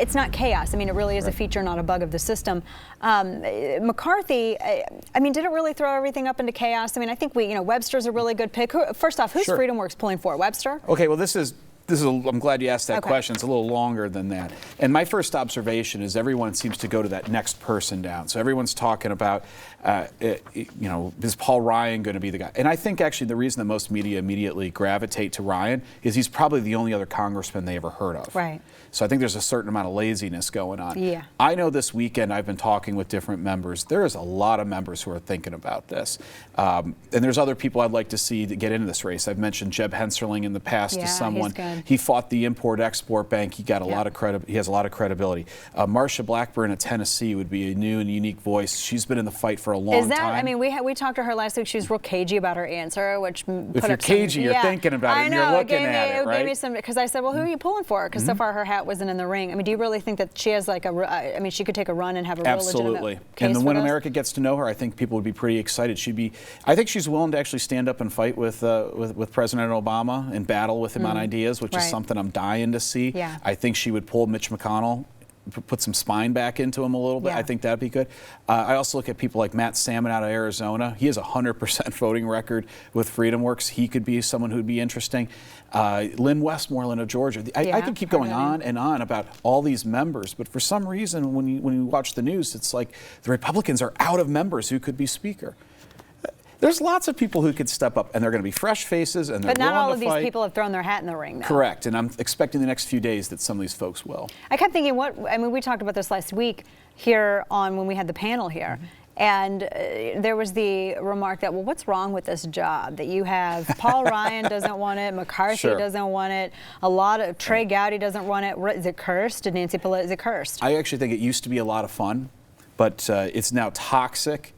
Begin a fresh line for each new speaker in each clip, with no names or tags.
It's not chaos. I mean, it really is a feature, not a bug of the system. McCarthy, I mean, did it really throw everything up into chaos? I mean, I think Webster's a really good pick. First off, who's FreedomWorks pulling for? Webster?
Okay, well, I'm glad you asked that question. It's a little longer than that. And my first observation is everyone seems to go to that next person down. So everyone's talking about, is Paul Ryan going to be the guy? And I think actually the reason that most media immediately gravitate to Ryan is he's probably the only other congressman they ever heard of.
Right.
So I think there's a certain amount of laziness going on.
Yeah.
I know this weekend I've been talking with different members. There is a lot of members who are thinking about this. And there's other people I'd like to see to get into this race. I've mentioned Jeb Henserling in the past as someone. He fought the Import-Export Bank. He got a lot of he has a lot of credibility. Marsha Blackburn of Tennessee would be a new and unique voice. She's been in the fight for a long time.
I mean, we talked to her last week. She was real cagey about her answer, which
if you're cagey, you're thinking about it. You're looking at it, right?
It gave me some, because I said, well, who are you pulling for? Because so far her hat wasn't in the ring. I mean, do you really think that she has I mean, she could take a run and have a real legitimate case
and
for
when
this?
America gets to know her, I think people would be pretty excited. I think she's willing to actually stand up and fight with President Obama and battle with him on ideas, which is something I'm dying to see.
Yeah.
I think she would pull Mitch McConnell, put some spine back into him a little bit.
Yeah.
I think that'd be good. I also look at people like Matt Salmon out of Arizona. He has a 100% voting record with FreedomWorks. He could be someone who'd be interesting. Lynn Westmoreland of Georgia. I could keep going on and on about all these members, but for some reason, when you watch the news, it's like the Republicans are out of members who could be speaker. There's lots of people who could step up, and they're going to be fresh faces, and they're willing to fight.
But not all of these people have thrown their hat in the ring, though.
Correct, and I'm expecting the next few days that some of these folks will.
I kept thinking, we talked about this last week here when we had the panel here, and there was the remark that, well, what's wrong with this job? That you have Paul Ryan doesn't want it, McCarthy doesn't want it, a lot of Trey Gowdy doesn't want it. Is it cursed? Did Nancy Pelosi, is it cursed?
I actually think it used to be a lot of fun, but it's now toxic.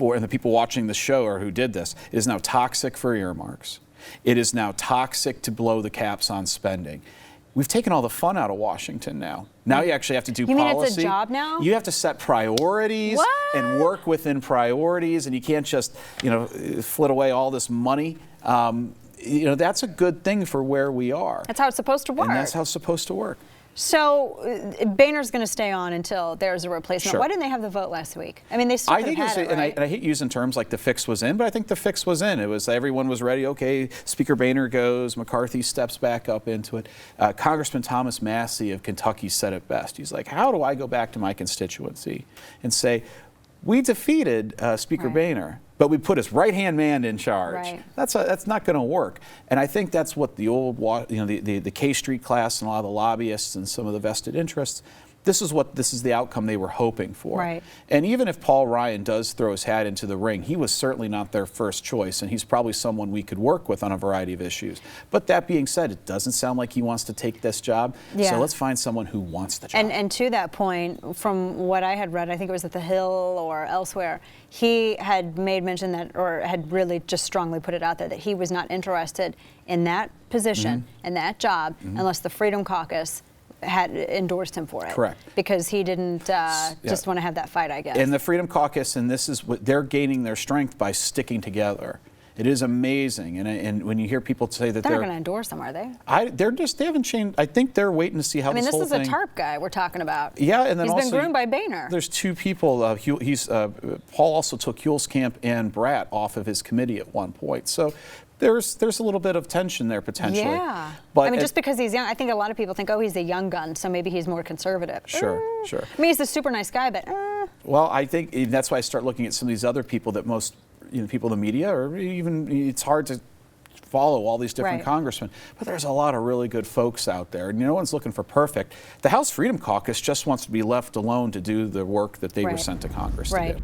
And the people watching the show or who did this, it is now toxic for earmarks. It is now toxic to blow the caps on spending. We've taken all the fun out of Washington now. Now you actually have to do policy.
You mean it's a job now?
You have to set priorities and work within priorities, and you can't just, flit away all this money. That's a good thing for where we are.
That's how it's supposed to work.
And that's how it's supposed to work.
So Boehner's going to stay on until there's a replacement. Why didn't they have the vote last week? I mean, they still could have had it, right?
And I hate using terms like the fix was in, but I think the fix was in. It was everyone was ready. Okay, Speaker Boehner goes. McCarthy steps back up into it. Congressman Thomas Massie of Kentucky said it best. He's like, how do I go back to my constituency and say, we defeated Speaker Boehner, but we put his right-hand man in charge.
Right.
That's not going to work. And I think that's what the old, the K Street class and a lot of the lobbyists and some of the vested interests, this is the outcome they were hoping for.
Right.
And even if Paul Ryan does throw his hat into the ring, he was certainly not their first choice, and he's probably someone we could work with on a variety of issues. But that being said, it doesn't sound like he wants to take this job.
Yeah.
So let's find someone who wants the job.
And to that point, from what I had read, I think it was at the Hill or elsewhere, he had made mention that, or had really just strongly put it out there, that he was not interested in that position and that job unless the Freedom Caucus had endorsed him for it.
Correct.
Because he didn't just want to have that fight, I guess.
And the Freedom Caucus, and this is what they're gaining their strength by sticking together. It is amazing, and when you hear people say that
they're not going to endorse him, are they?
They haven't changed. I think they're waiting to see how.
This
whole
is a TARP guy we're talking about.
Yeah, and then
he's
also
been groomed by Boehner.
There's two people. Paul also took Huelskamp and Bratt off of his committee at one point. So there's a little bit of tension there potentially.
Yeah.
But
I mean, just because he's young, I think a lot of people think, oh, he's a young gun, so maybe he's more conservative.
Sure.
I mean, he's a super nice guy, but.
Well, I think that's why I start looking at some of these other people that most people in the media, or even it's hard to follow all these different congressmen. But there's a lot of really good folks out there, and no one's looking for perfect. The House Freedom Caucus just wants to be left alone to do the work that they were sent to Congress to do.